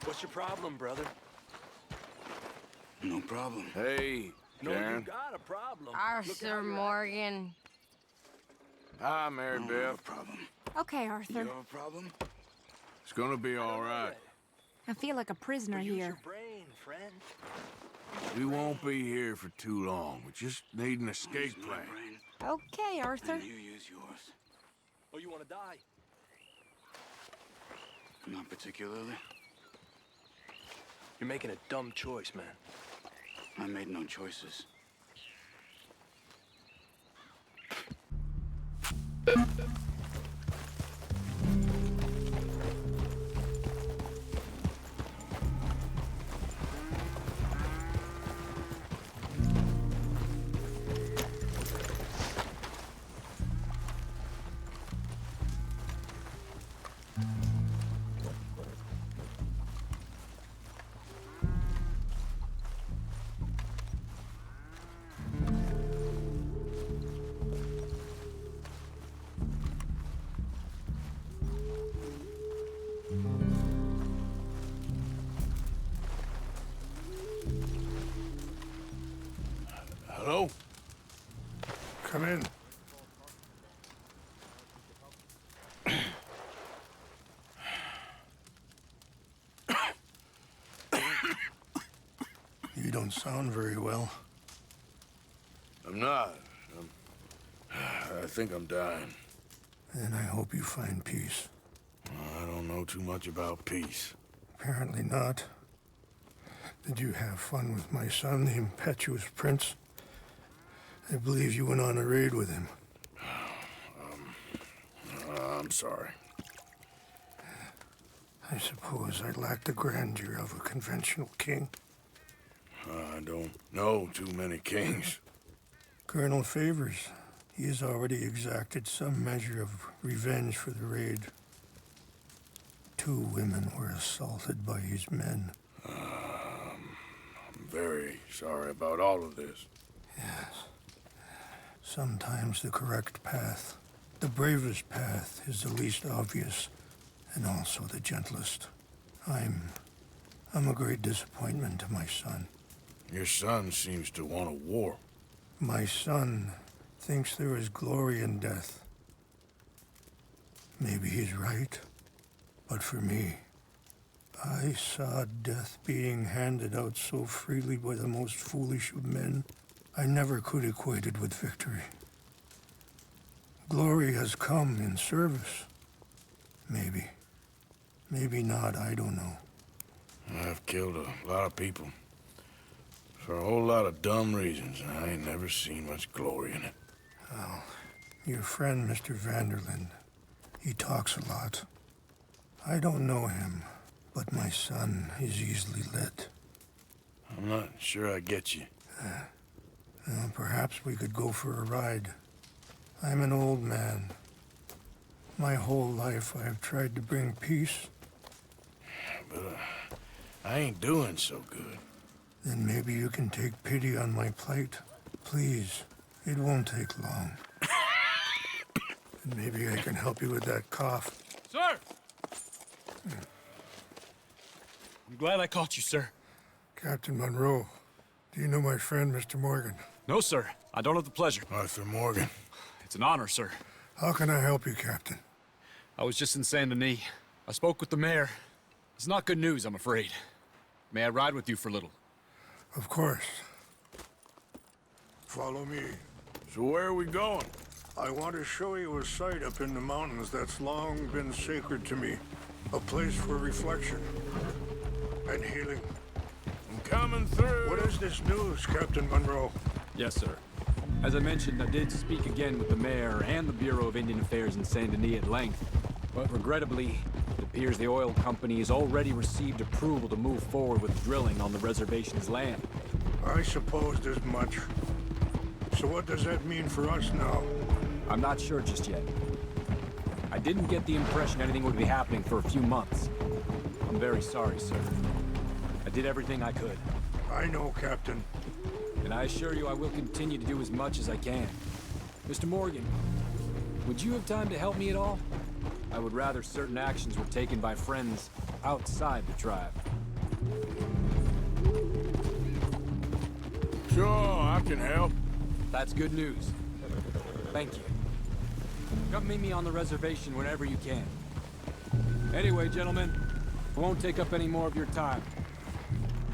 What's your problem, brother? No problem. Hey, No, Karen. you got a problem. Arthur Morgan. Hi, Mary I don't have Beth. a problem. Okay, You Arthur. have a problem? It's gonna be all right. I feel like a prisoner Use here. your brain, friend. We won't be here for too long. We just need an escape Use my plan. brain, Okay, Arthur. and you use yours. Oh, you want to die? Not particularly. You're making a dumb choice, man. I made no choices. Hello? Come in. You don't sound very well. I'm not. I think I'm dying. And I hope you find peace. I don't know too much about peace. Apparently not. Did you have fun with my son, the impetuous prince? I believe you went on a raid with him. I'm sorry. I suppose I lack the grandeur of a conventional king. I don't know too many kings. Colonel Favors, he has already exacted some measure of revenge for the raid. 2 women were assaulted by his men. I'm very sorry about all of this. Yes. Sometimes the correct path, the bravest path, is the least obvious, and also the gentlest. I'm a great disappointment to my son. Your son seems to want a war. My son thinks there is glory in death. Maybe he's right, but for me, I saw death being handed out so freely by the most foolish of men. I never could equate it with victory. Glory has come in service. Maybe. Maybe not, I don't know. I've killed a lot of people. For a whole lot of dumb reasons, and I ain't never seen much glory in it. Well, your friend, Mr. Vanderlinde, he talks a lot. I don't know him, but my son is easily led. I'm not sure I get you. Well, perhaps we could go for a ride. I'm an old man. My whole life I have tried to bring peace. But I ain't doing so good. Then maybe you can take pity on my plight. Please, it won't take long. And maybe I can help you with that cough. Sir! I'm glad I caught you, sir. Captain Monroe, do you know my friend, Mr. Morgan? No, sir. I don't have the pleasure. Arthur Morgan. It's an honor, sir. How can I help you, Captain? I was just in Saint Denis. I spoke with the mayor. It's not good news, I'm afraid. May I ride with you for a little? Of course. Follow me. So where are we going? I want to show you a site up in the mountains that's long been sacred to me. A place for reflection and healing. I'm coming through. What is this news, Captain Monroe? Yes, sir. As I mentioned, I did speak again with the mayor and the Bureau of Indian Affairs in Saint Denis at length. But regrettably, it appears the oil company has already received approval to move forward with drilling on the reservation's land. I supposed as much. So what does that mean for us now? I'm not sure just yet. I didn't get the impression anything would be happening for a few months. I'm very sorry, sir. I did everything I could. I know, Captain. And I assure you I will continue to do as much as I can. Mr. Morgan, would you have time to help me at all? I would rather certain actions were taken by friends outside the tribe. Sure, I can help. That's good news. Thank you. Come meet me on the reservation whenever you can. Anyway, gentlemen, I won't take up any more of your time.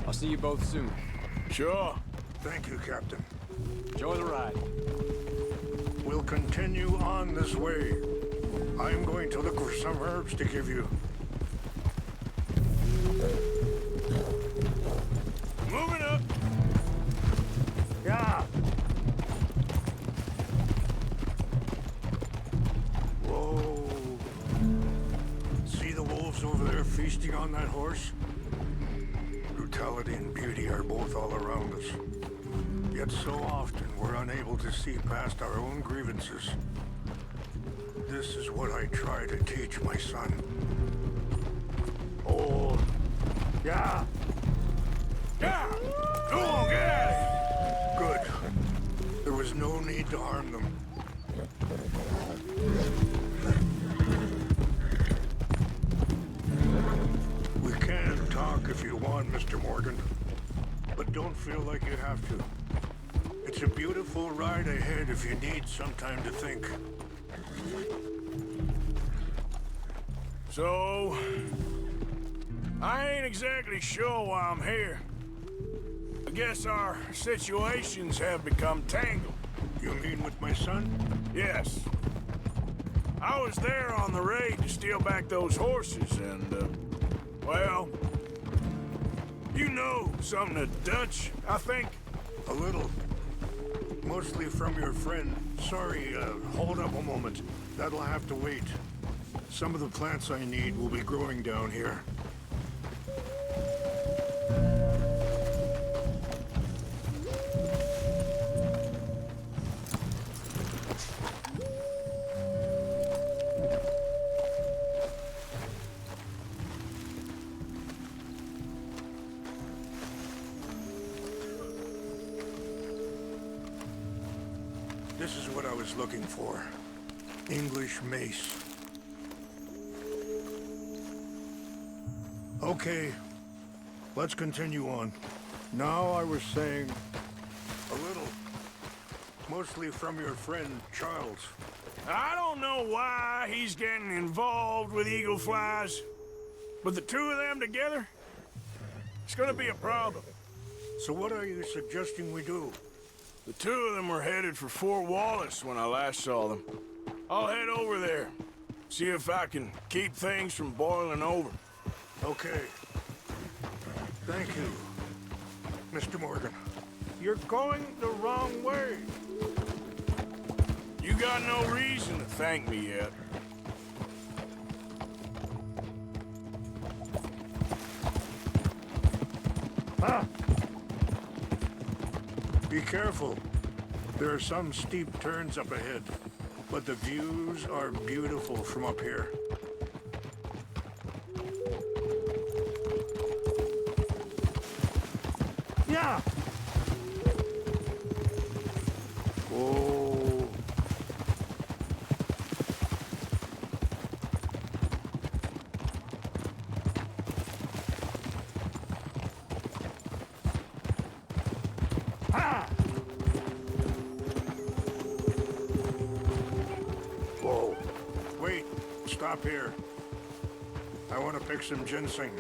I'll see you both soon. Sure. Thank you, Captain. Enjoy the ride. We'll continue on this way. I'm going to look for some herbs to give you. Moving up. Yeah. Whoa. See the wolves over there feasting on that horse? Brutality and beauty are both all around us. Yet so often we're unable to see past our own grievances. This is what I try to teach my son. Oh. Yeah. Yeah! Go on, get at it! Good. There was no need to harm them. We can talk if you want, Mr. Morgan. But don't feel like you have to. It's a beautiful ride ahead if you need some time to think. So... I ain't exactly sure why I'm here. I guess our situations have become tangled. You mean with my son? Yes. I was there on the raid to steal back those horses and, well... You know something of Dutch, I think? A little. Mostly from your friend. Sorry, hold up a moment. That'll have to wait. Some of the plants I need will be growing down here. This is what I was looking for. English mace. Okay, let's continue on. Now I was saying a little, mostly from your friend Charles. I don't know why he's getting involved with eagle flies, but the two of them together, it's gonna be a problem. So what are you suggesting we do? The two of them were headed for Fort Wallace when I last saw them. I'll head over there, see if I can keep things from boiling over. Okay. Thank you, Mr. Morgan. You're going the wrong way. You got no reason to thank me yet. Ah! Be careful. There are some steep turns up ahead, but the views are beautiful from up here. Yeah! Oh. Ah! Whoa. Wait. Stop here. I want to pick some ginseng.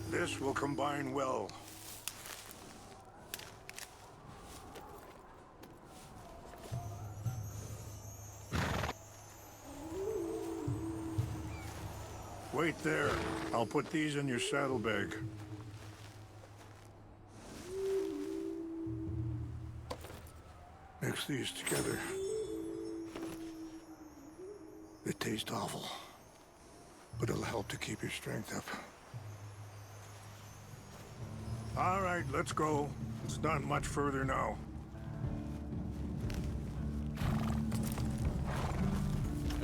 This will combine well. Wait there. I'll put these in your saddlebag. Mix these together. They taste awful, but it'll help to keep your strength up. All right, let's go. It's not much further now.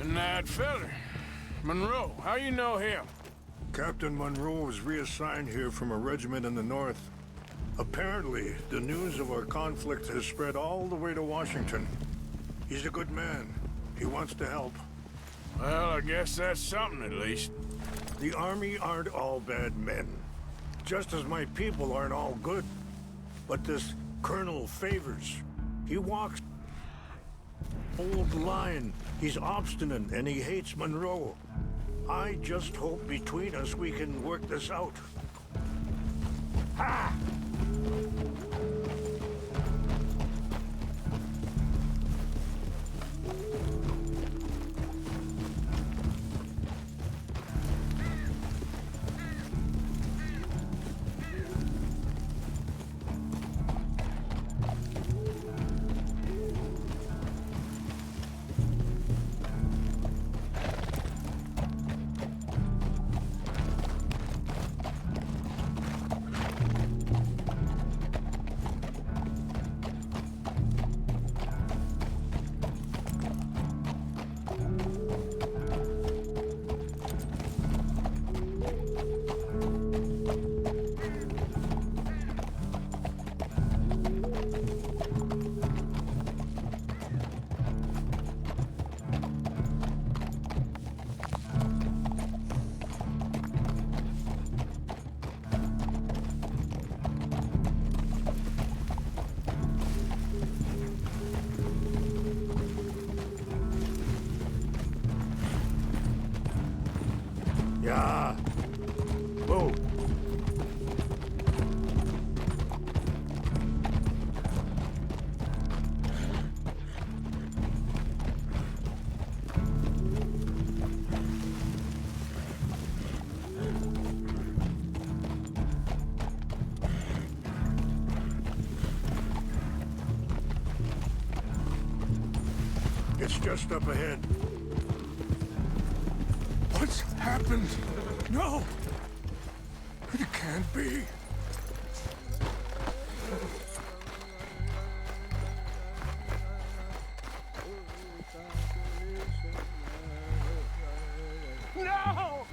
And that feller, Monroe, how you know him? Captain Monroe was reassigned here from a regiment in the north. Apparently, the news of our conflict has spread all the way to Washington. He's a good man. He wants to help. Well, I guess that's something at least. The army aren't all bad men. Just as my people aren't all good. But this Colonel Favors, he walks old line. He's obstinate and he hates Monroe. I just hope between us we can work this out. Ha! Yeah. Whoa. It's just up ahead. What's happened? No! It can't be. No!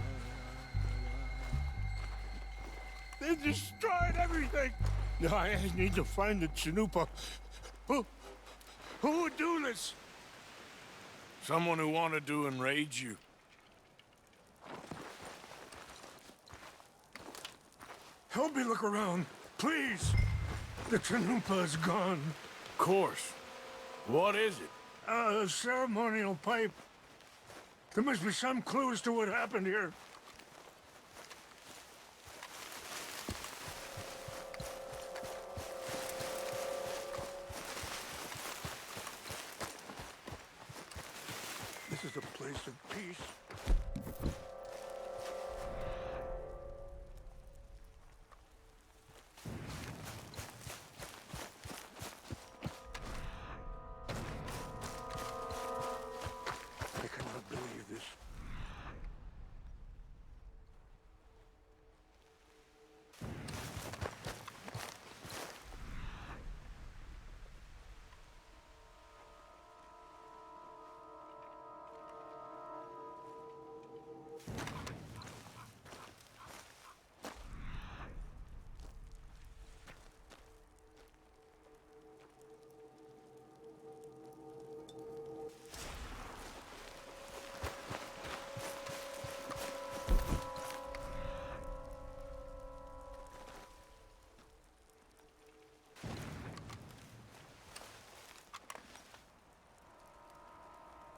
They destroyed everything! I need to find the Chanupa. Who would do this? Someone who wanted to enrage you. Help me look around, please. The Chanupa is gone. Of course. What is it? A ceremonial pipe. There must be some clues to what happened here. This is a place of peace. I cannot believe this.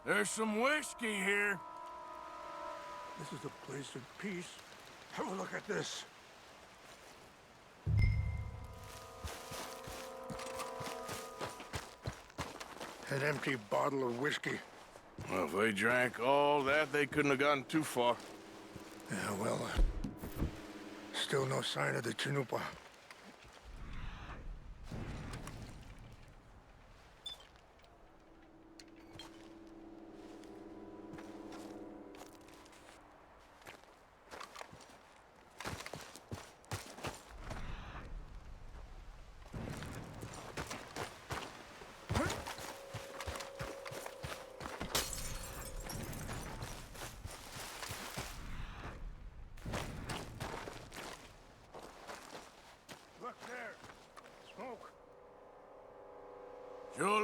There's some whiskey here. This is a place of peace. Have a look at this. An empty bottle of whiskey. Well, if they drank all that, they couldn't have gotten too far. Yeah, well, still no sign of the Chanupa.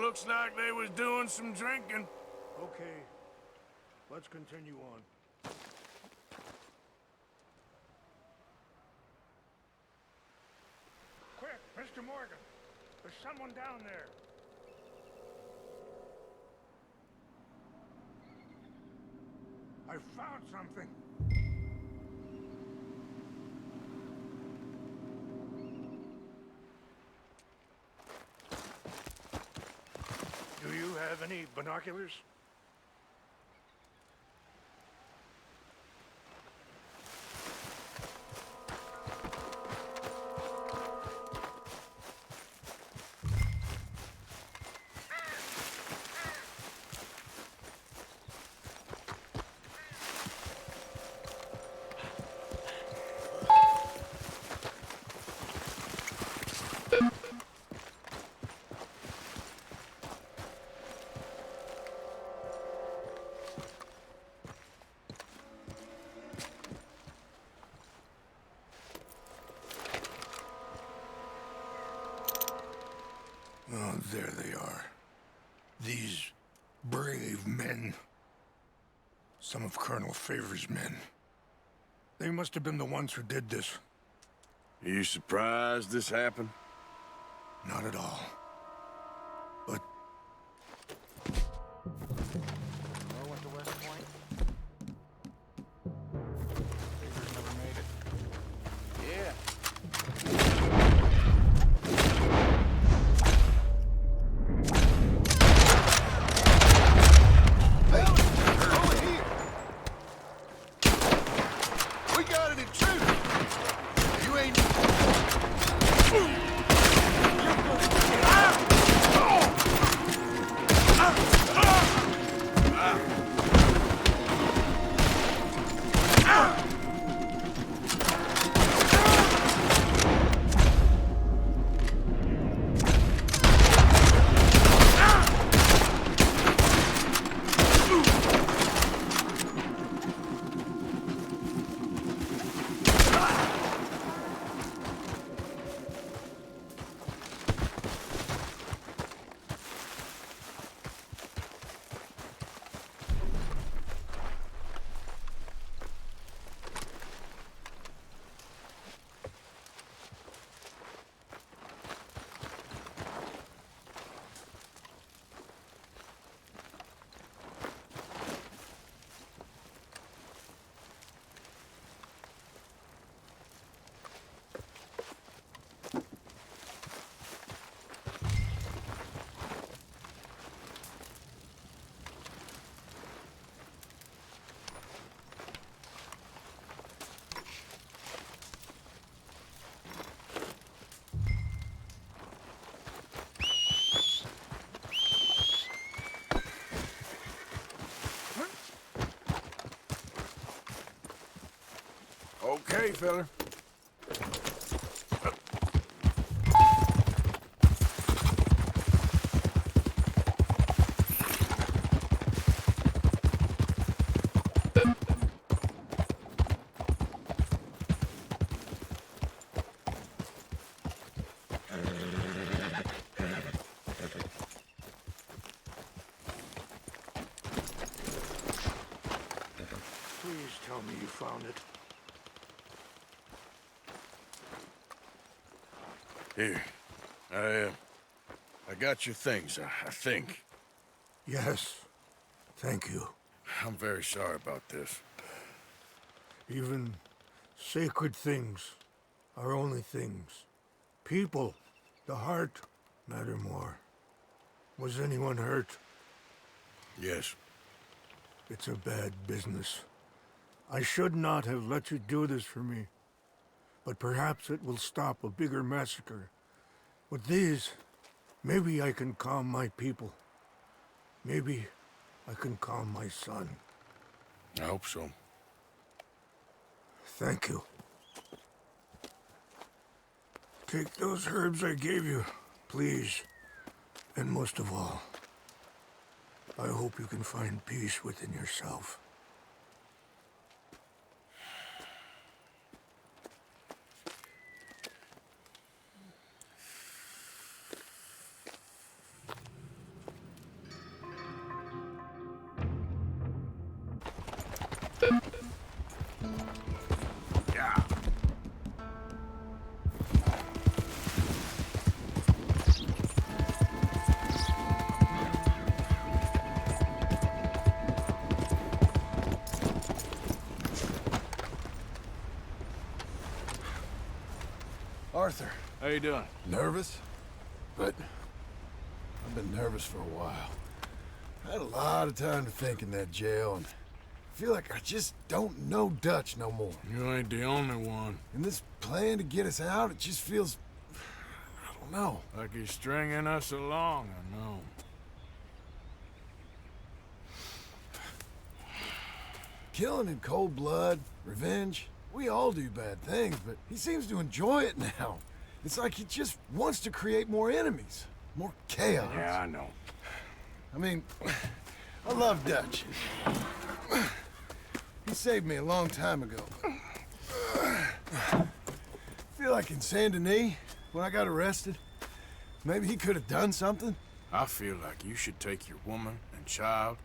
looks like they was doing some drinking. Okay, let's continue on. Quick, Mr. Morgan. There's someone down there. I found something. Do you have any binoculars? Oh, there they are. These brave men. Some of Colonel Favor's men. They must have been the ones who did this. You surprised this happened? Not at all. But Hello at the West Point? Favors never made it. Yeah. We got an intruder! You ain't... Okay, fella. please tell me you found it. Here. I got your things, I think. Yes. Thank you. I'm very sorry about this. Even sacred things are only things. People, the heart, matter more. Was anyone hurt? Yes. It's a bad business. I should not have let you do this for me. But perhaps it will stop a bigger massacre. With these, maybe I can calm my people. Maybe I can calm my son. I hope so. Thank you. Take those herbs I gave you, please. And most of all, I hope you can find peace within yourself. Arthur. How you doing? Nervous? But I've been nervous for a while. I had a lot of time to think in that jail, and I feel like I just don't know Dutch no more. You ain't the only one. And this plan to get us out, it just feels... I don't know. Like he's stringing us along, I know. Killing in cold blood, revenge, we all do bad things, but he seems to enjoy it now. It's like he just wants to create more enemies, more chaos. Yeah, I know. I mean, I love Dutch. He saved me a long time ago. I feel like in Saint Denis, when I got arrested, maybe he could have done something. I feel like you should take your woman and child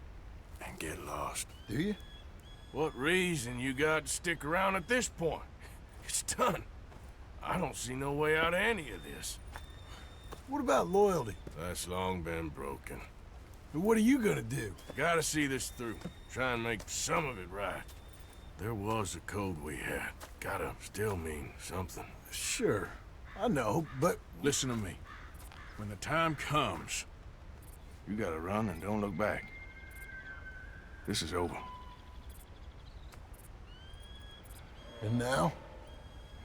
and get lost. Do you? What reason you got to stick around at this point? It's done. I don't see no way out of any of this. What about loyalty? That's long been broken. And what are you gonna do? Gotta see this through. Try and make some of it right. There was a code we had. Gotta still mean something. Sure, I know, but... Listen to me. When the time comes, you gotta run and don't look back. This is over. And now?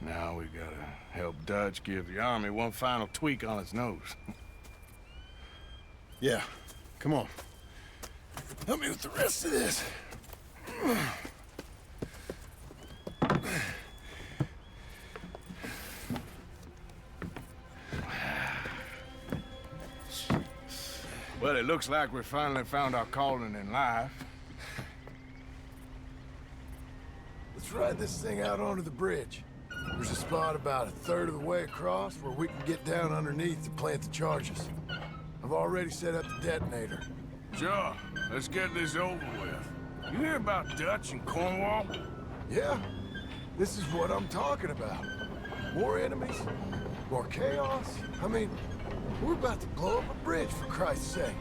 Now we gotta help Dutch give the army one final tweak on its nose. Yeah, come on. Help me with the rest of this. Well, it looks like we finally found our calling in life. Let's ride this thing out onto the bridge. There's a spot about a third of the way across where we can get down underneath to plant the charges. I've already set up the detonator. Sure, let's get this over with. You hear about Dutch and Cornwall? Yeah, this is what I'm talking about. More enemies, more chaos. I mean, we're about to blow up a bridge, for Christ's sake.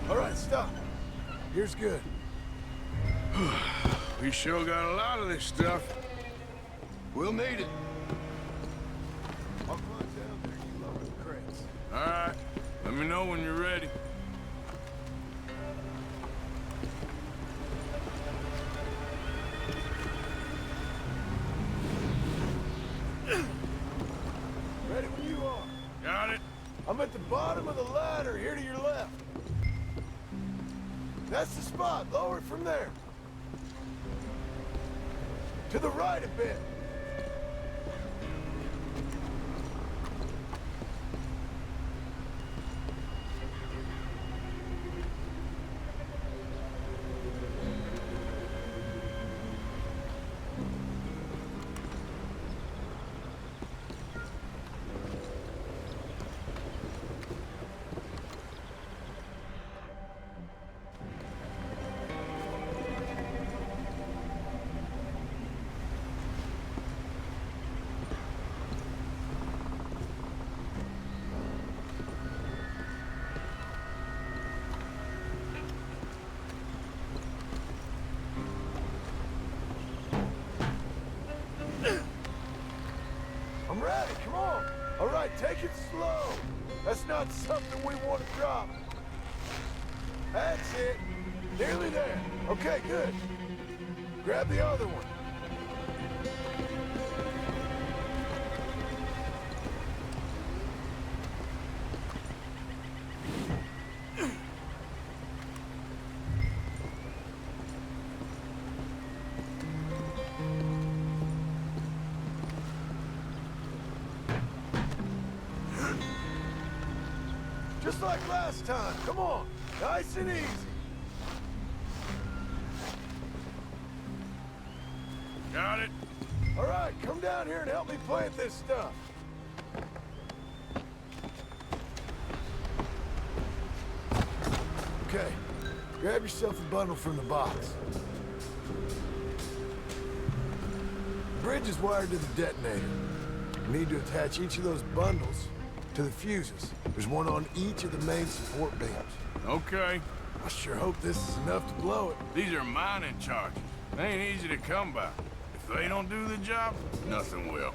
All right, stop. Here's good. We sure got a lot of this stuff. We'll need it. I'll climb down there, you lower the crates. All right, let me know when you're ready. Ready when you are. Got it? I'm at the bottom of the ladder, here to your left. That's the spot. Lower it from there. To the right a bit. I'm ready, come on. All right, take it slow. That's not something we want to drop. That's it. Nearly there. Okay, good. Grab the other one. Just like last time. Come on. Nice and easy. Got it? All right, come down here and help me plant this stuff. Okay. Grab yourself a bundle from the box. The bridge is wired to the detonator. We need to attach each of those bundles to the fuses. There's one on each of the main support beams. Okay. I sure hope this is enough to blow it. These are mining charges. They ain't easy to come by. If they don't do the job, nothing will.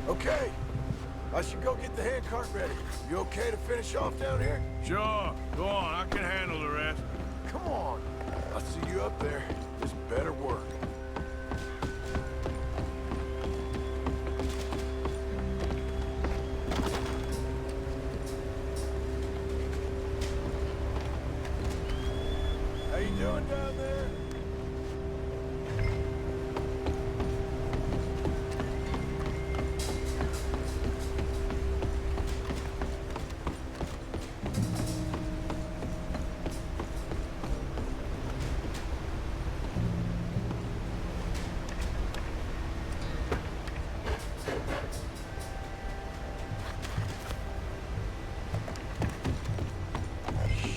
Okay, I should go get the handcart ready. You okay to finish off down here? Sure, go on, I can handle the rest. Come on. I'll see you up there. This better work. How you doing down there?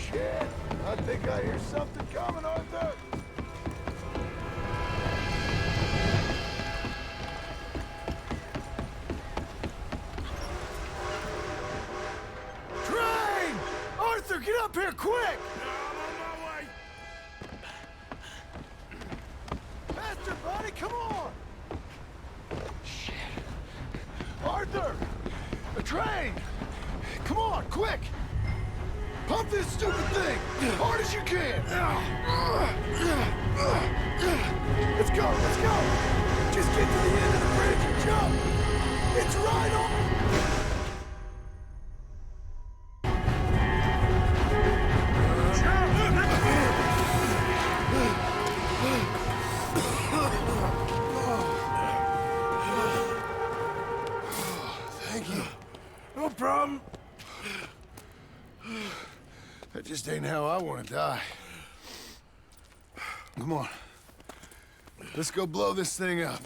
Shit! I think I hear something coming, Arthur! Train! Arthur, get up here, quick! Faster, buddy, come on! Shit. Arthur! A train! Come on, quick! Pump this stupid thing! As hard as you can! Let's go, let's go! Just get to the end of the bridge and jump! It's right on! Thank you. No problem. That just ain't how I want to die. Come on. Let's go blow this thing up.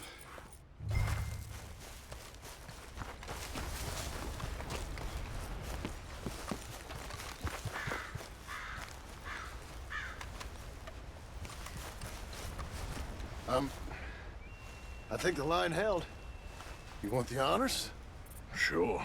I think the line held. You want the honors? Sure.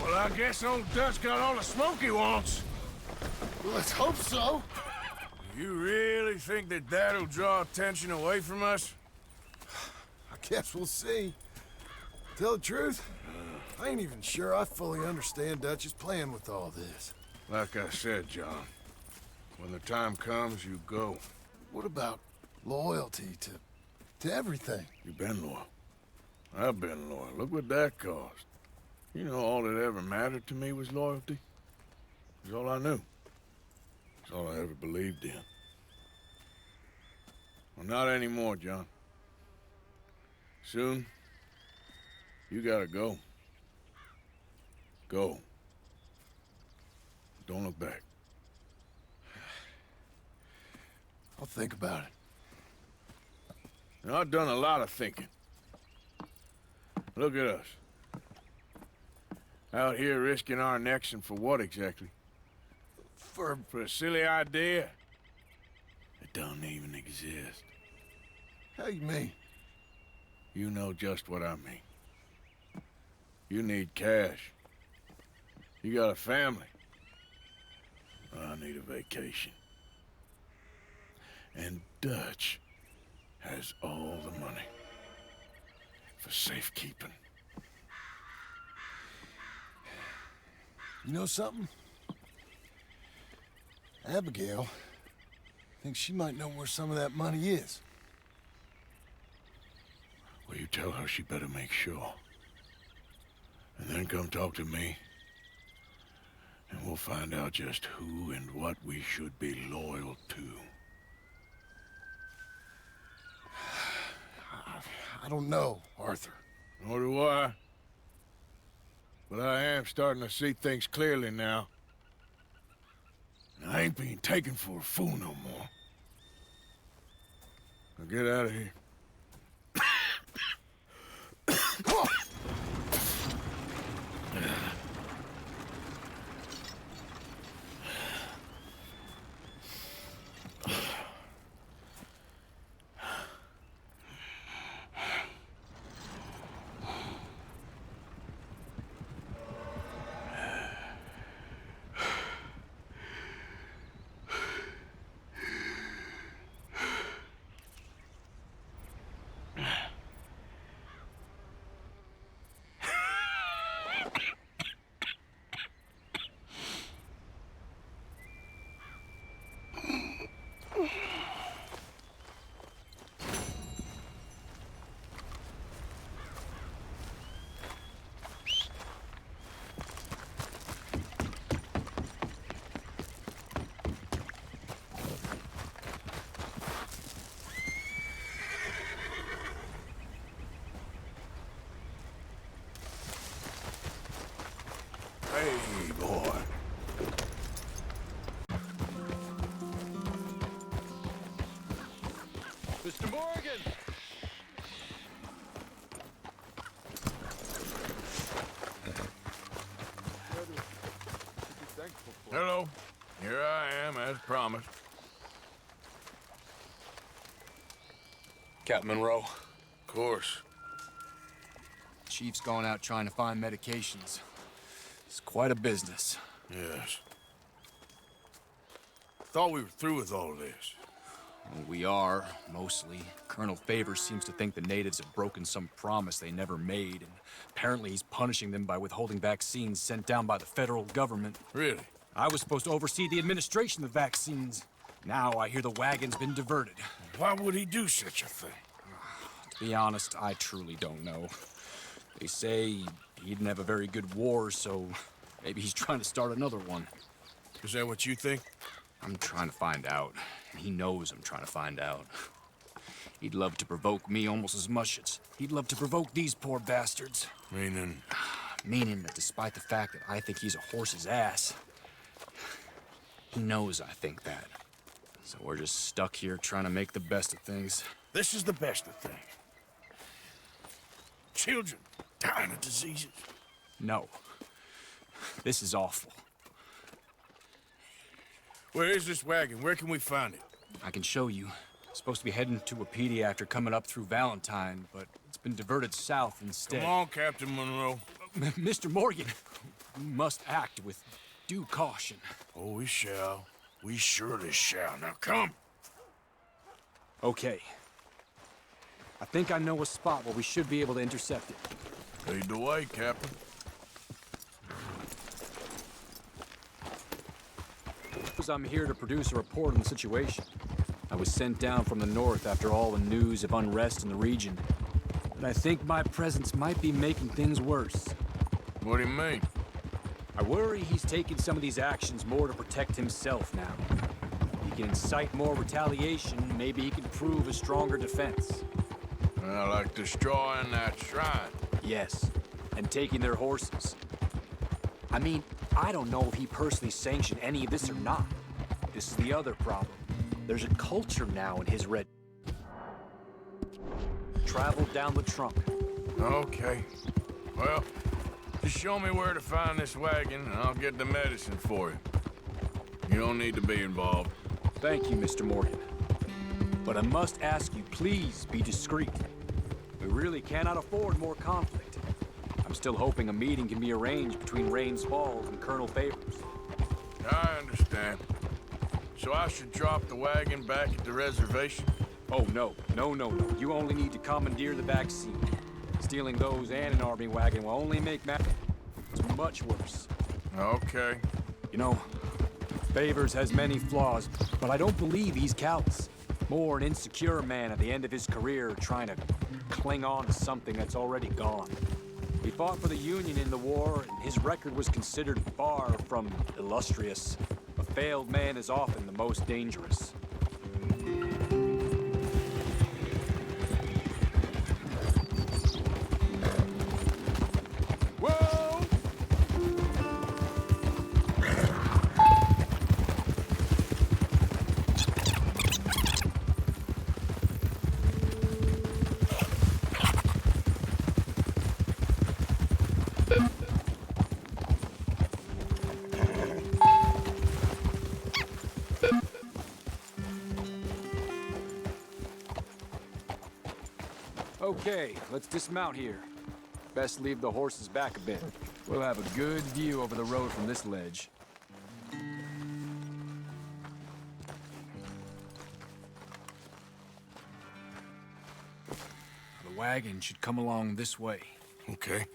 Well, I guess old Dutch got all the smoke he wants. Let's hope so. You really think that that'll draw attention away from us? I guess we'll see. Tell the truth, I ain't even sure I fully understand Dutch's plan with all this. Like I said, John, when the time comes, you go. What about loyalty to everything? You've been loyal. I've been loyal. Look what that cost. You know, all that ever mattered to me was loyalty. It was all I knew. It's all I ever believed in. Well, not anymore, John. Soon, you gotta go. Go. Don't look back. I'll think about it. Now, I've done a lot of thinking. Look at us. Out here risking our necks, and for what exactly? For a silly idea that don't even exist. How you mean? You know just what I mean. You need cash. You got a family. I need a vacation. And Dutch has all the money for safekeeping. You know something? Abigail thinks she might know where some of that money is. Well, you tell her she better make sure. And then come talk to me. And we'll find out just who and what we should be loyal to. I don't know, Arthur. Nor do I. But I am starting to see things clearly now. And I ain't being taken for a fool no more. Now get out of here. Come on! Hey, boy. Mr. Morgan! Hello. Here I am, as promised. Captain Monroe, Of course. Chief's going out trying to find medications. It's quite a business. Yes. Thought we were through with all this. Well, we are, mostly. Colonel Favors seems to think the natives have broken some promise they never made, and apparently he's punishing them by withholding vaccines sent down by the federal government. Really? I was supposed to oversee the administration of the vaccines. Now I hear the wagon's been diverted. Why would he do such a thing? To be honest, I truly don't know. They say he didn't have a very good war, so maybe he's trying to start another one. Is that what you think? I'm trying to find out, and he knows I'm trying to find out. He'd love to provoke me almost as much as he'd love to provoke these poor bastards. Meaning? Meaning that despite the fact that I think he's a horse's ass, he knows I think that. So we're just stuck here trying to make the best of things. This is the best of things. Children dying of diseases. No. This is awful. Where is this wagon? Where can we find it? I can show you. Supposed to be heading to a PD after coming up through Valentine, but it's been diverted south instead. Come on, Captain Monroe. Mr. Morgan, we must act with due caution. Oh, we shall. We surely shall. Now come. Okay. I think I know a spot where we should be able to intercept it. Lead the way, Captain. I'm here to produce a report on the situation. I was sent down from the north after all the news of unrest in the region. But I think my presence might be making things worse. What do you mean? I worry he's taking some of these actions more to protect himself now. If he can incite more retaliation, maybe he can prove a stronger defense. Like destroying that shrine. Yes, and taking their horses. I mean, I don't know if he personally sanctioned any of this or not. This is the other problem. There's a culture now in his red... Travel down the trunk. Okay. Well, just show me where to find this wagon, and I'll get the medicine for you. You don't need to be involved. Thank you, Mr. Morgan. But I must ask you, please be discreet. We really cannot afford more conflict. I'm still hoping a meeting can be arranged between Rains Falls and Colonel Favors. I understand. So I should drop the wagon back at the reservation? Oh, no. No. You only need to commandeer the vaccine. Stealing those and an army wagon will only make matters much worse. Okay. You know, Favors has many flaws, but I don't believe he's callous. More an insecure man at the end of his career trying to cling on to something that's already gone. He fought for the Union in the war, and his record was considered far from illustrious. A failed man is often the most dangerous. Okay, let's dismount here. Best leave the horses back a bit. We'll have a good view over the road from this ledge. The wagon should come along this way. Okay.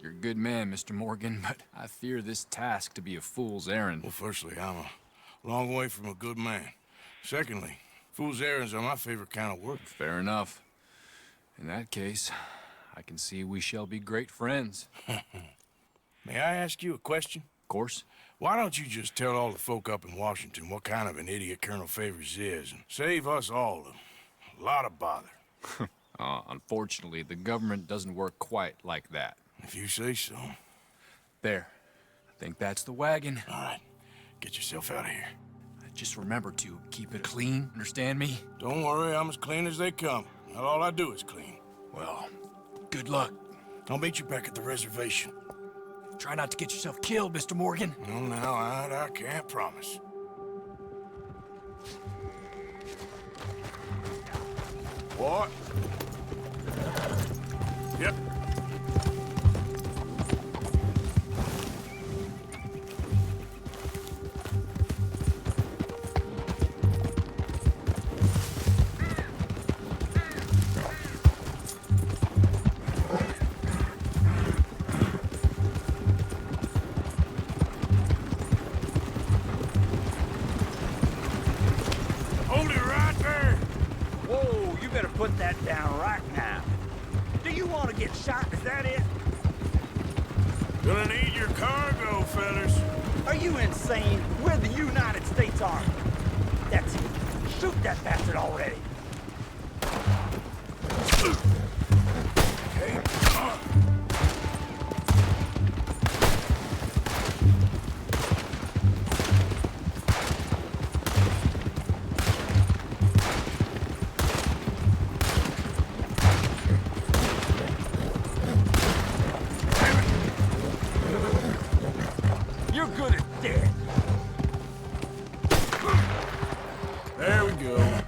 You're a good man, Mr. Morgan, but I fear this task to be a fool's errand. Well, firstly, I'm a long way from a good man. Secondly, fool's errands are my favorite kind of work. Fair enough. In that case, I can see we shall be great friends. May I ask you a question? Of course. Why don't you just tell all the folk up in Washington what kind of an idiot Colonel Favors is and save us all a lot of bother? Unfortunately, the government doesn't work quite like that. If you say so. There. I think that's the wagon. All right. Get yourself out of here. Just remember to keep it clean, understand me? Don't worry, I'm as clean as they come. Not all I do is clean. Well, good luck. I'll meet you back at the reservation. Try not to get yourself killed, Mr. Morgan. No, now, I can't promise. What? Yep. Put that down right now. Do you want to get shot? Is that it? Gonna need your cargo, fellas. Are you insane? We're the United States Army. That's it. Shoot that bastard already. Okay. You're good at dead. There we go.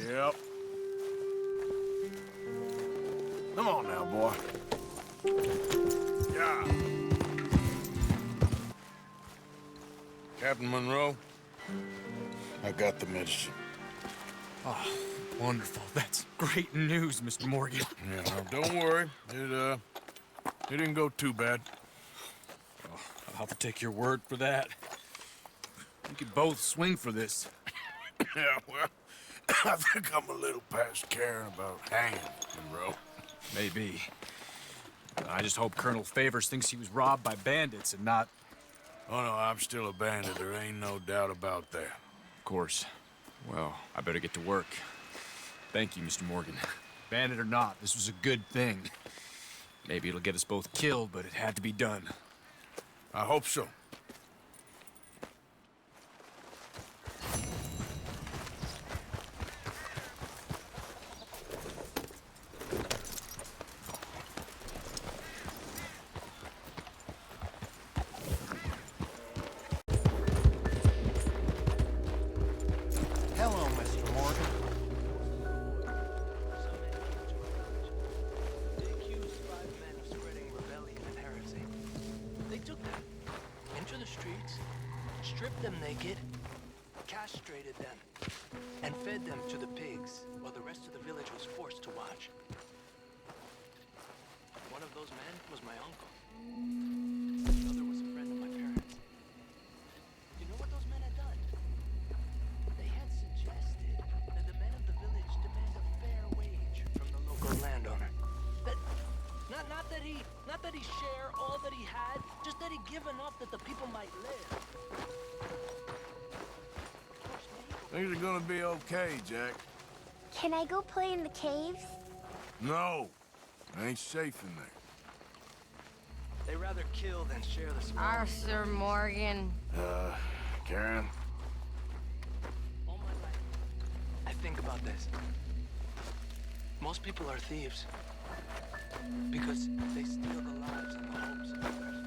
Yep. Come on now, boy. Yeah. Captain Monroe, I got the medicine. Oh, wonderful. That's great news, Mr. Morgan. Yeah, no, don't worry. It didn't go too bad. Oh, I'll have to take your word for that. We could both swing for this. Yeah, well, I think I'm a little past caring about hanging, Monroe. Maybe. I just hope Colonel Favors thinks he was robbed by bandits and not... Oh, no, I'm still a bandit. There ain't no doubt about that. Of course. Well, I better get to work. Thank you, Mr. Morgan. Bandit or not, this was a good thing. Maybe it'll get us both killed, but it had to be done. I hope so. Hello, Mr. Morgan. They accused 5 men of spreading rebellion and heresy. They took them into the streets, stripped them naked, castrated them, and fed them to the pigs, while the rest of the village was forced to watch. One of those men was my uncle. The other was a friend of my parents. You know what those men had done? They had suggested that the men of the village demand a fair wage from the local landowner. That not that he share all that he had, just that he give enough that the people might live. Things are gonna be okay, Jack. Can I go play in the caves? No, ain't safe in there. They rather kill than share the spoil. Arthur Morgan. Karen? All my life, I think about this. Most people are thieves because they steal the lives and the hopes of others.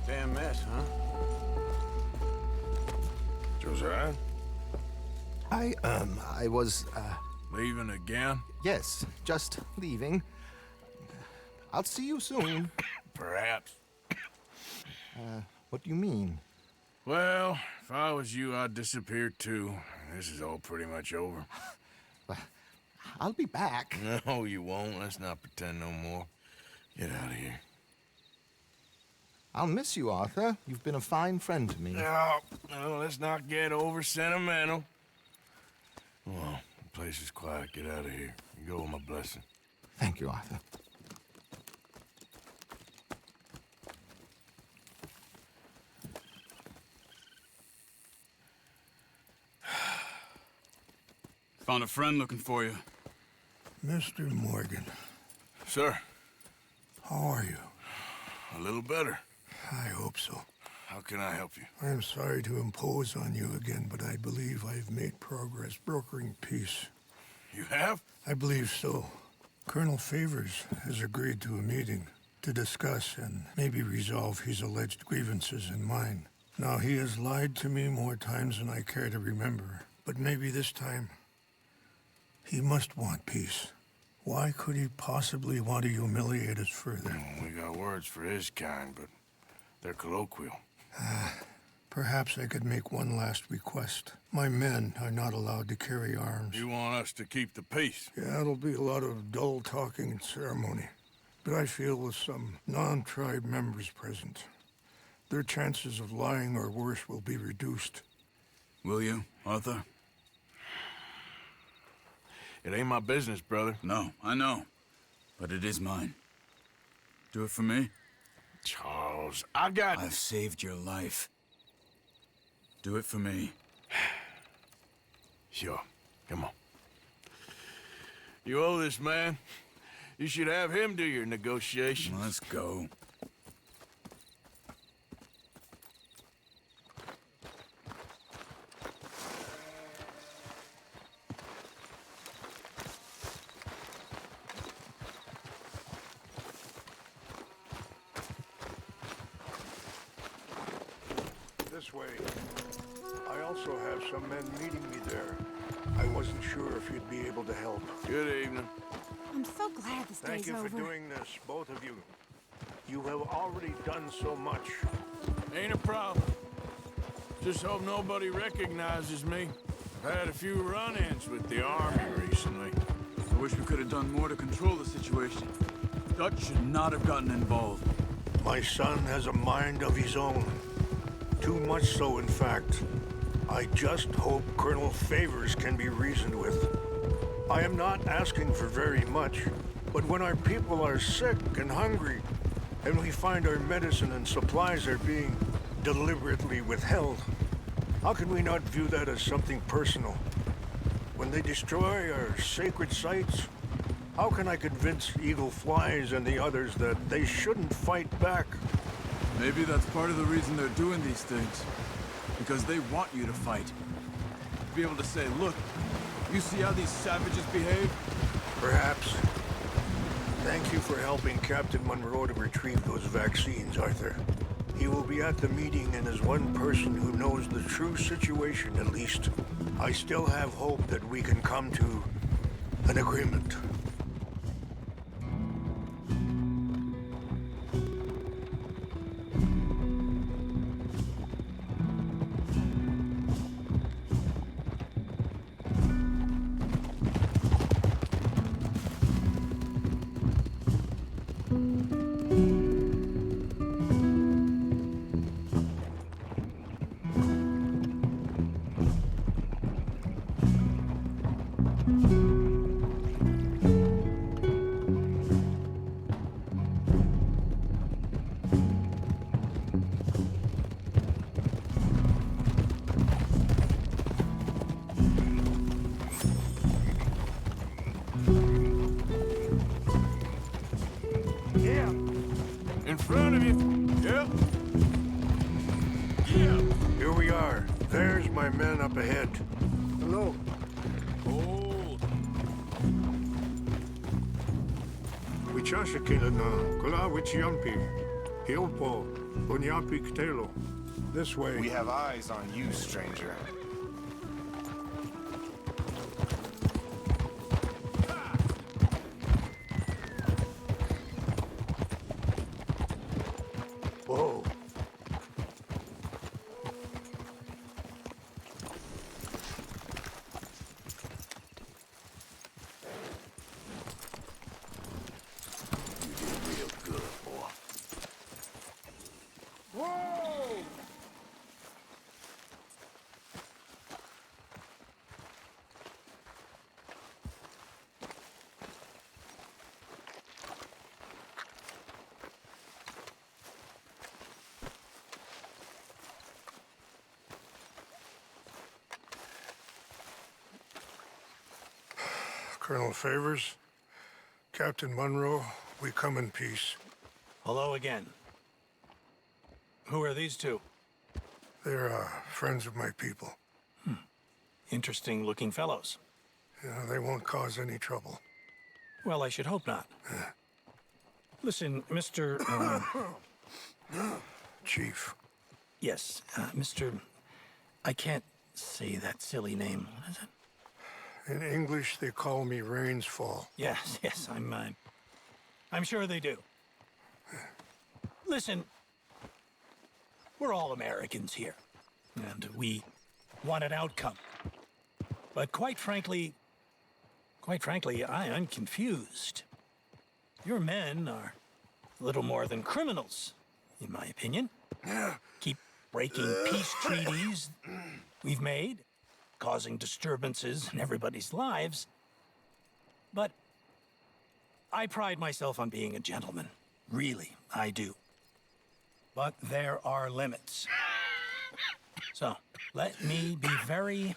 Damn mess, huh? Josiah? I was, Leaving again? yes, just leaving. I'll see you soon. Perhaps. What do you mean? Well, if I was you, I'd disappear too. This is all pretty much over. I'll be back. No, you won't. Let's not pretend no more. Get out of here. I'll miss you, Arthur. You've been a fine friend to me. No, let's not get over sentimental. Well, the place is quiet. Get out of here. You go with my blessing. Thank you, Arthur. Found a friend looking for you. Mr. Morgan, Sir, how are you? a little better. I hope so. How can I help you? I am sorry to impose on you again, but I believe I've made progress brokering peace. You have? I believe so. Colonel Favors has agreed to a meeting to discuss and maybe resolve his alleged grievances and mine. Now, he has lied to me more times than I care to remember, but maybe this time he must want peace. Why could he possibly want to humiliate us further? We got words for his kind, but they're colloquial. Perhaps I could make one last request. My men are not allowed to carry arms. You want us to keep the peace? Yeah, it'll be a lot of dull talking and ceremony. But I feel with some non-tribe members present, their chances of lying or worse will be reduced. Will you, Arthur? It ain't my business, brother. No, I know. But it is mine. Do it for me? Charles, I've saved your life. Do it for me. Sure. Come on. You owe this man. You should have him do your negotiations. Let's go. This way. I also have some men meeting me there. I wasn't sure if you'd be able to help. Good evening. I'm so glad this Thank day's you over. for doing this, both of you. You have already done so much. Ain't a problem. Just hope nobody recognizes me. I've had a few run-ins with the army recently. I wish we could have done more to control the situation. Dutch should not have gotten involved. My son has a mind of his own. Too much so, in fact. I just hope Colonel Favors can be reasoned with. I am not asking for very much, but when our people are sick and hungry, and we find our medicine and supplies are being deliberately withheld, how can we not view that as something personal? When they destroy our sacred sites, how can I convince Eagle Flies and the others that they shouldn't fight back? Maybe that's part of the reason they're doing these things. Because they want you to fight. To be able to say, look, you see how these savages behave? Perhaps. Thank you for helping Captain Monroe to retrieve those vaccines, Arthur. He will be at the meeting and is one person who knows the true situation, at least. I still have hope that we can come to an agreement. In front of you. Yep. Yeah. Here we are. There's my men up ahead. Hello. Hold. This way. We have eyes on you, stranger. Whoa. You did real good, boy. Whoa! Colonel Favors, Captain Monroe, we come in peace. Hello again. Who are these two? They're friends of my people. Interesting looking fellows. Yeah, they won't cause any trouble. Well, I should hope not. Listen, Mr. Chief. Yes, Mr. I can't say that silly name. What is it? In English, they call me Rainsfall. Yes, I'm sure they do. Listen, we're all Americans here, and we want an outcome. But quite frankly, I am confused. Your men are little more than criminals, in my opinion. Keep breaking peace treaties we've made, causing disturbances in everybody's lives. But I pride myself on being a gentleman. Really, I do. But there are limits. So, let me be very...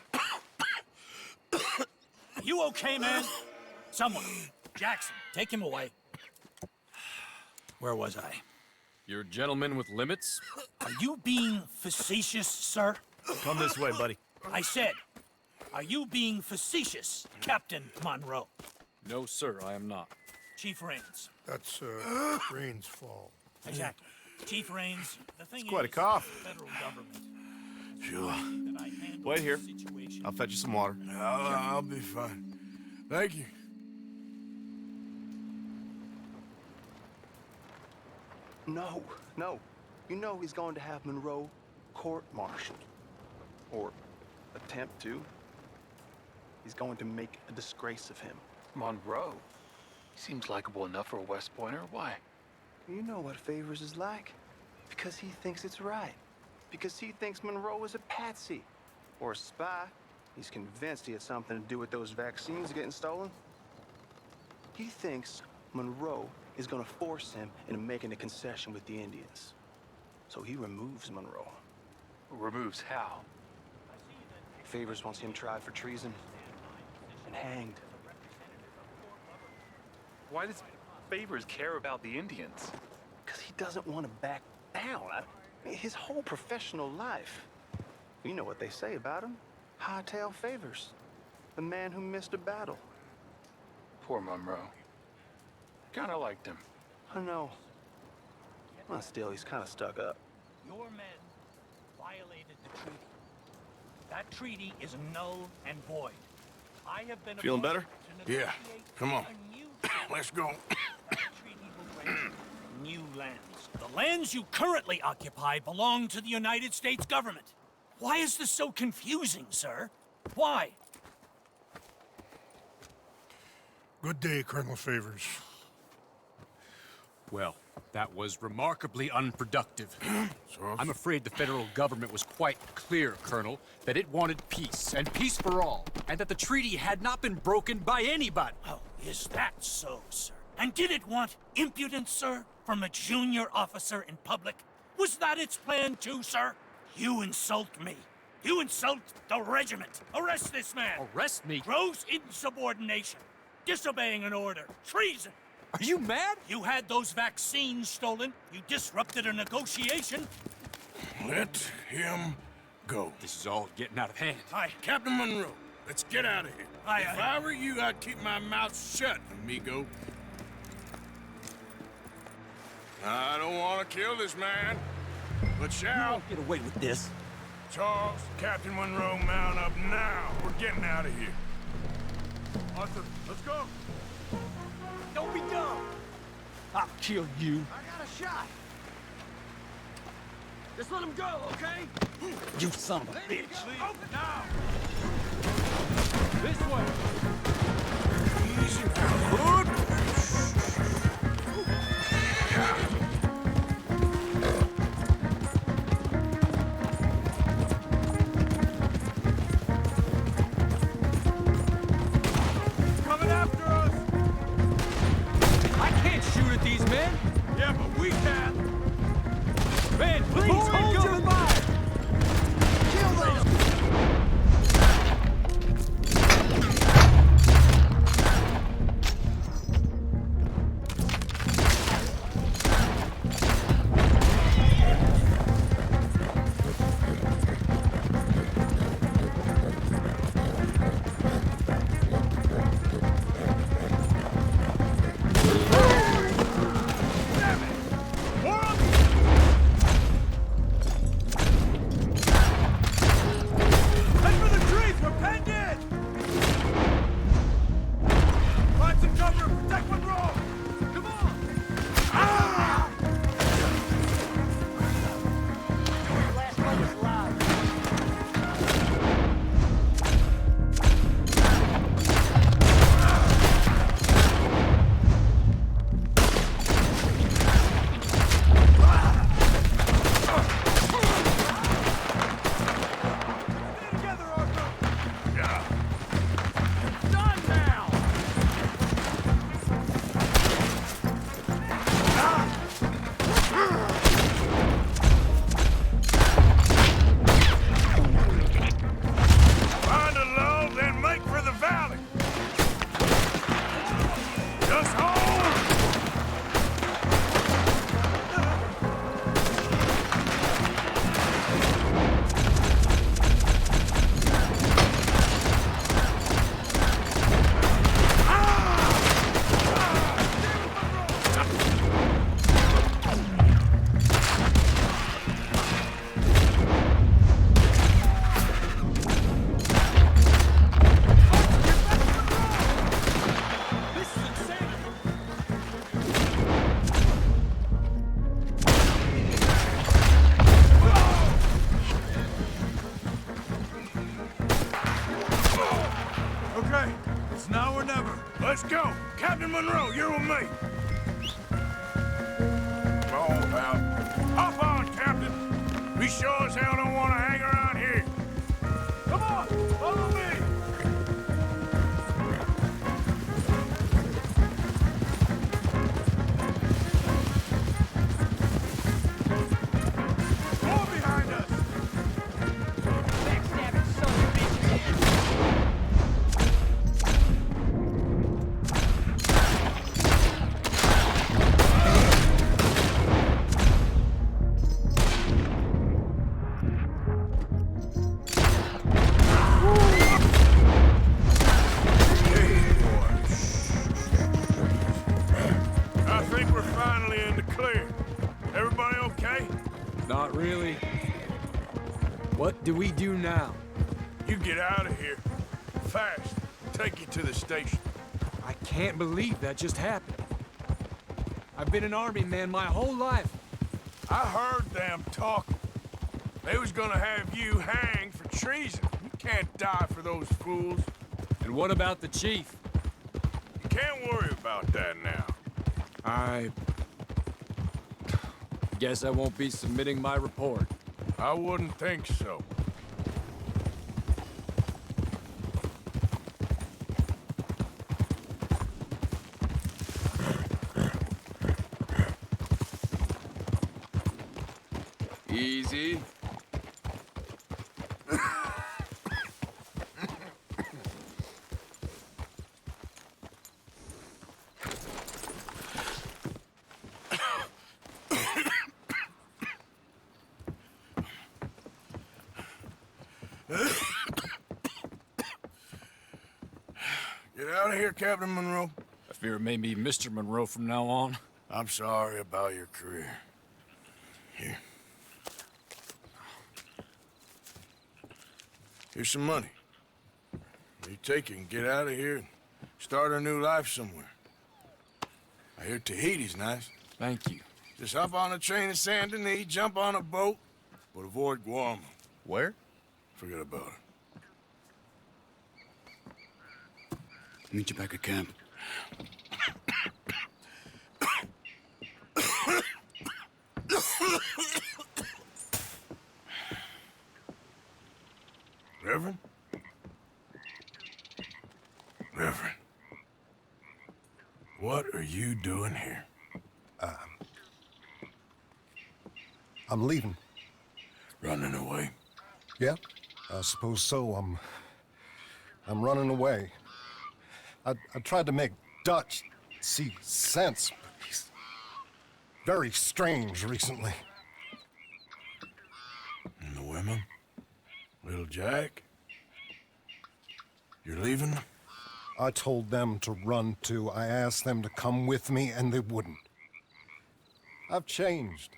You okay, man? Someone. Jackson, take him away. Where was I? You're a gentleman with limits? Are you being facetious, sir? Come this way, buddy. I said, are you being facetious, Captain Monroe? No, sir, I am not. Chief Rains. That's, Rainsfall. Exactly. Chief Rains, the thing It's quite a is, cough. the federal government Sure. Wait here. I'll fetch you some water. I'll be fine. Thank you. No. You know he's going to have Monroe court-martialed. Or attempt to. He's going to make a disgrace of him. Monroe? He seems likable enough for a West Pointer. Why? You know what Favors is like. Because he thinks it's right. Because he thinks Monroe is a patsy. Or a spy. He's convinced he had something to do with those vaccines getting stolen. He thinks Monroe is gonna force him into making a concession with the Indians. So he removes Monroe. Removes how? Favors wants him tried for treason and hanged. Why does Favors care about the Indians? Because he doesn't want to back down. His whole professional life. You know what they say about him. Hightail Favors. The man who missed a battle. Poor Monroe. Kinda liked him. I know. Well, still, he's kind of stuck up. Your men violated the treaty. That treaty is null and void. I have been Feeling better? Yeah. Come on. Let's go. That treaty will grant you new lands. The lands you currently occupy belong to the United States government. Why is this so confusing, sir? Why? Good day, Colonel Favors. Well, that was remarkably unproductive. I'm afraid the federal government was quite clear, Colonel, that it wanted peace, and peace for all, and that the treaty had not been broken by anybody. Oh, is that so, sir? And did it want impudence, sir, from a junior officer in public? Was that its plan too, sir? You insult me. You insult the regiment. Arrest this man. Arrest me? Gross insubordination. Disobeying an order. Treason. Are you mad? You had those vaccines stolen. You disrupted a negotiation. Let him go. This is all getting out of hand. Captain Monroe, let's get out of here. If I were you, I'd keep my mouth shut, amigo. I don't want to kill this man, but shall. You won't get away with this. Charles, Captain Monroe, mount up now. We're getting out of here. Arthur, let's go. Don't be dumb. I'll kill you. I got a shot. Just let him go, okay? You son of a bitch. Open now. This way. Easy now, Hood. Coming after us. I can't shoot at these men. Yeah, but we can. Man, please hold your fire. Kill those. Monroe, you're with me. All out. Hop on, Captain. We sure as hell don't want to hang around here. Come on, follow me. More behind us. Backstabbing son of a bitch. I think we're finally in the clear. Everybody okay? Not really. What do we do now? You get out of here. Fast. Take you to the station. I can't believe that just happened. I've been an army man my whole life. I heard them talking. They was gonna have you hanged for treason. You can't die for those fools. And what about the chief? You can't worry about that now. I guess I won't be submitting my report. I wouldn't think so. Easy. Get out of here, Captain Monroe. I fear it may be Mr. Monroe from now on. I'm sorry about your career. Here. Here's some money. You take it and get out of here and start a new life somewhere. I hear Tahiti's nice. Thank you. Just hop on a train to Saint Denis, jump on a boat, but avoid Guam. Where? Forget about it. Meet you back at camp. Reverend? Reverend. What are you doing here? I'm leaving. Running away? Yeah, I suppose so. I'm running away. I tried to make Dutch see sense, but he's very strange recently. And the women? Little Jack? You're leaving? I told them to run too. I asked them to come with me, and they wouldn't. I've changed.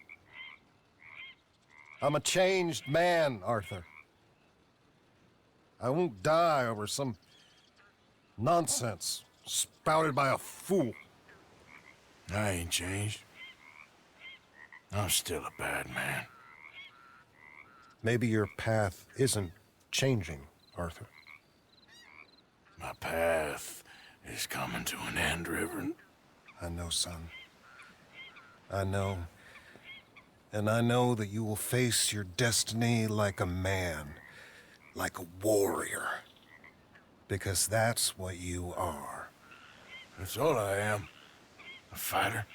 I'm a changed man, Arthur. I won't die over some nonsense spouted by a fool. I ain't changed. I'm still a bad man. Maybe your path isn't changing, Arthur. My path is coming to an end, Reverend. I know, son. I know. And I know that you will face your destiny like a man, like a warrior. Because that's what you are. That's all I am. A fighter,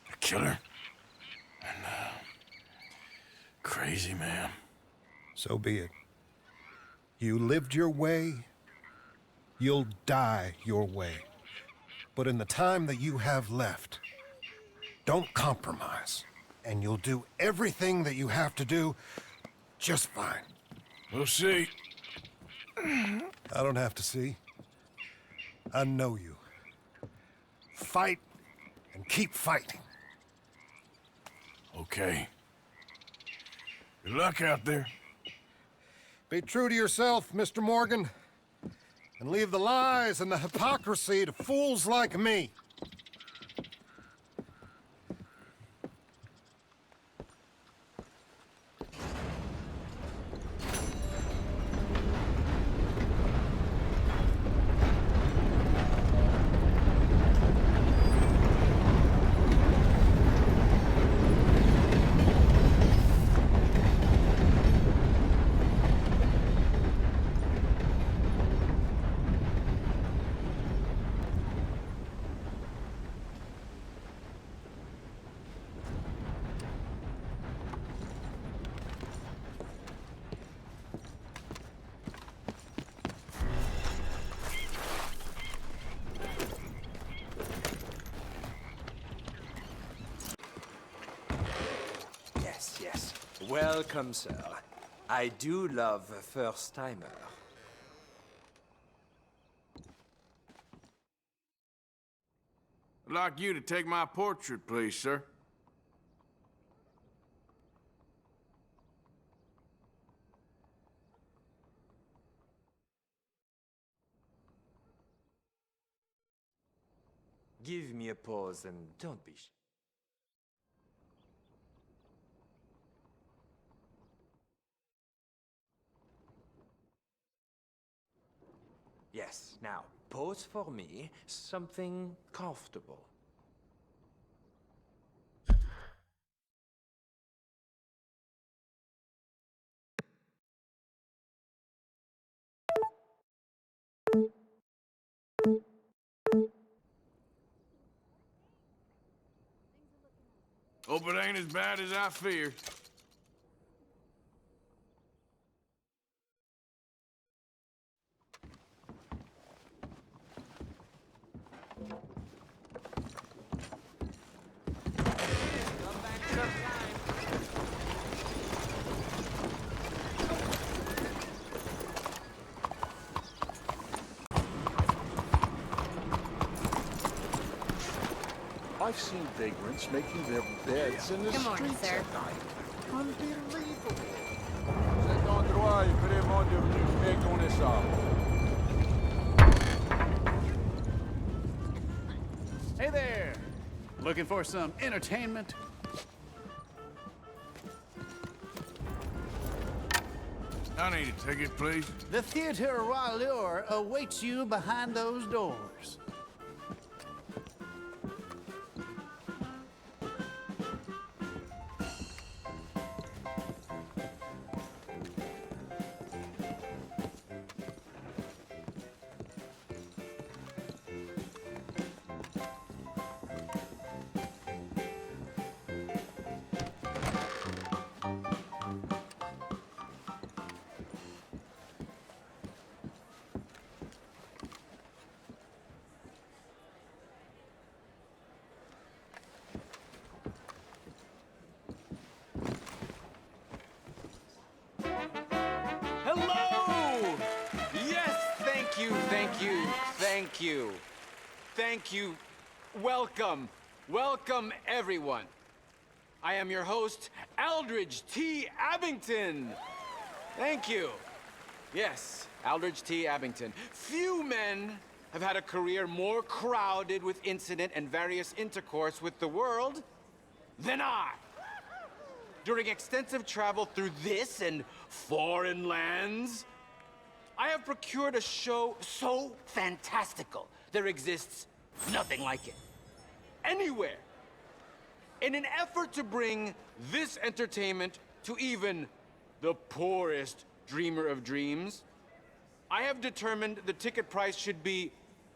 a killer, and a crazy man. So be it. You lived your way, you'll die your way. But in the time that you have left, don't compromise. And you'll do everything that you have to do just fine. We'll see. I don't have to see. I know you. Fight and keep fighting. Okay. Good luck out there. Be true to yourself, Mr. Morgan, and leave the lies and the hypocrisy to fools like me. Welcome, sir. I do love a first-timer. I'd like you to take my portrait, please, sir. Give me a pause and don't be Yes, now, pose for me something comfortable. Hope it ain't as bad as I feared. I've seen vagrants making their beds in the Good morning, streets sir. at night. Unbelievable. Cet endroit est vraiment devenu méconnaissable. Hey there! Looking for some entertainment? I need a ticket, please. The Theater Royal awaits you behind those doors. Hello! Yes, thank you, thank you, thank you. Thank you. Welcome. Welcome, everyone. I am your host, Aldridge T. Abington. Thank you. Yes, Aldridge T. Abington. Few men have had a career more crowded with incident and various intercourse with the world than I. During extensive travel through this and foreign lands, I have procured a show so fantastical, there exists nothing like it. Anywhere. In an effort to bring this entertainment to even the poorest dreamer of dreams, I have determined the ticket price should be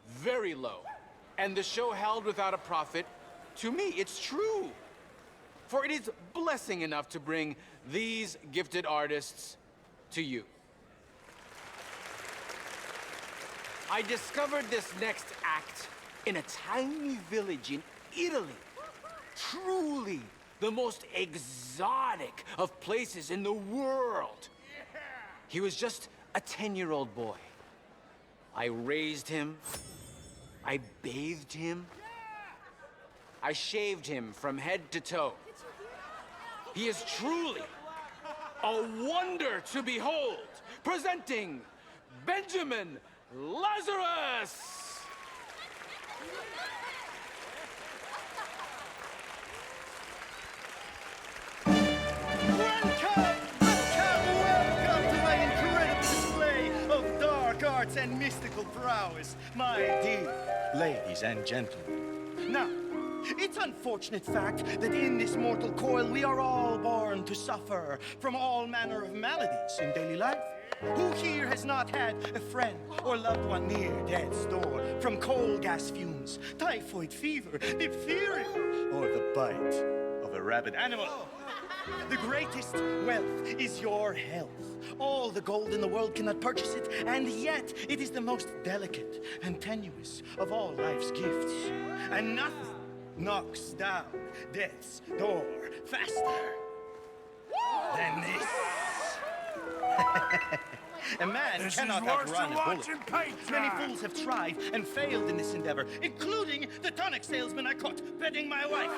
very low, and the show held without a profit. To me, it's true. For it is blessing enough to bring these gifted artists to you. I discovered this next act in a tiny village in Italy. Truly the most exotic of places in the world. He was just a 10-year-old boy. I raised him. I bathed him. I shaved him from head to toe. He is truly a wonder to behold. Presenting Benjamin Lazarus! Welcome to my incredible display of dark arts and mystical prowess, my dear ladies and gentlemen. Now, it's unfortunate fact that in this mortal coil we are all born to suffer from all manner of maladies in daily life. Who here has not had a friend or loved one near death's door from coal gas fumes, typhoid fever, diphtheria, or the bite of a rabid animal? The greatest wealth is your health. All the gold in the world cannot purchase it, and yet it is the most delicate and tenuous of all life's gifts. And nothing knocks down death's door faster A man This cannot is worse outrun than a bullet. watching paint Many dry. fools have tried and failed in this endeavor, including the tonic salesman I caught petting my wife.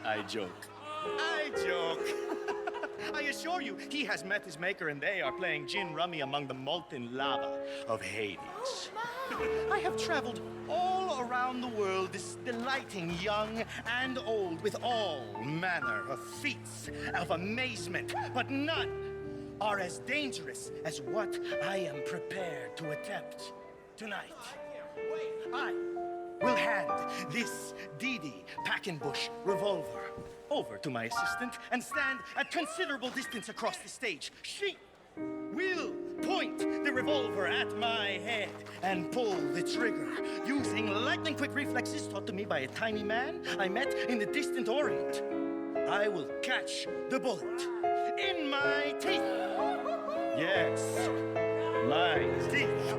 I joke. I joke. I assure you, he has met his maker and they are playing gin rummy among the molten lava of Hades. I have traveled all around the world, delighting young and old with all manner of feats of amazement, but none are as dangerous as what I am prepared to attempt tonight. I will hand this Dee Packenbush revolver over to my assistant and stand at considerable distance across the stage. She will point the revolver at my head and pull the trigger using lightning-quick reflexes taught to me by a tiny man I met in the distant Orient. I will catch the bullet in my teeth. Yes, my teeth.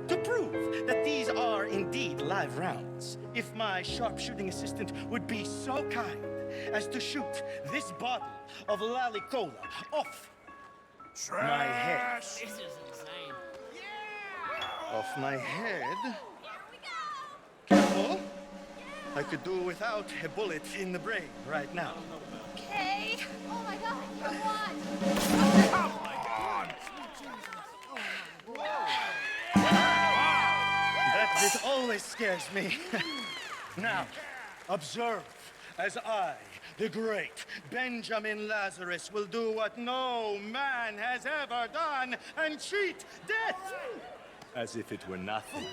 To prove that these are indeed live rounds, if my sharpshooting assistant would be so kind as to shoot this bottle of Lalicola off my head. This is insane. Off my head. Careful. I could do without a bullet in the brain right now. Okay. Oh my god, come on. Come on! That bit always scares me. Now, observe as I, the great Benjamin Lazarus, will do what no man has ever done and cheat death as if it were nothing.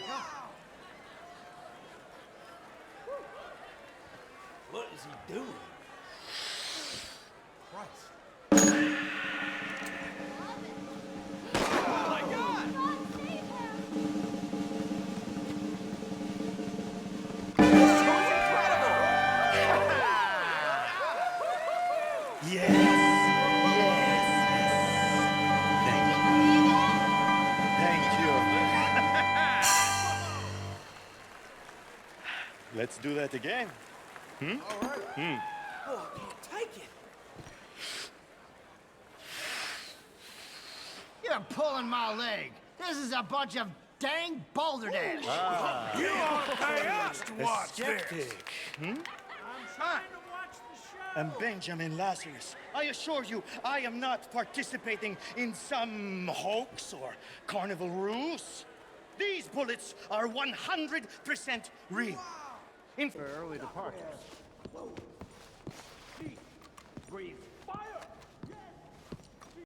What is he doing? Christ. Oh my God! Yes. Let's do that again. All right. Oh, I can't take it. You're pulling my leg. This is a bunch of dang balderdash. You ought to pay us to A watch this. skeptic. I'm Benjamin Lazarus. I assure you, I am not participating in some hoax or carnival ruse. These bullets are 100% real. In early departures. Breathe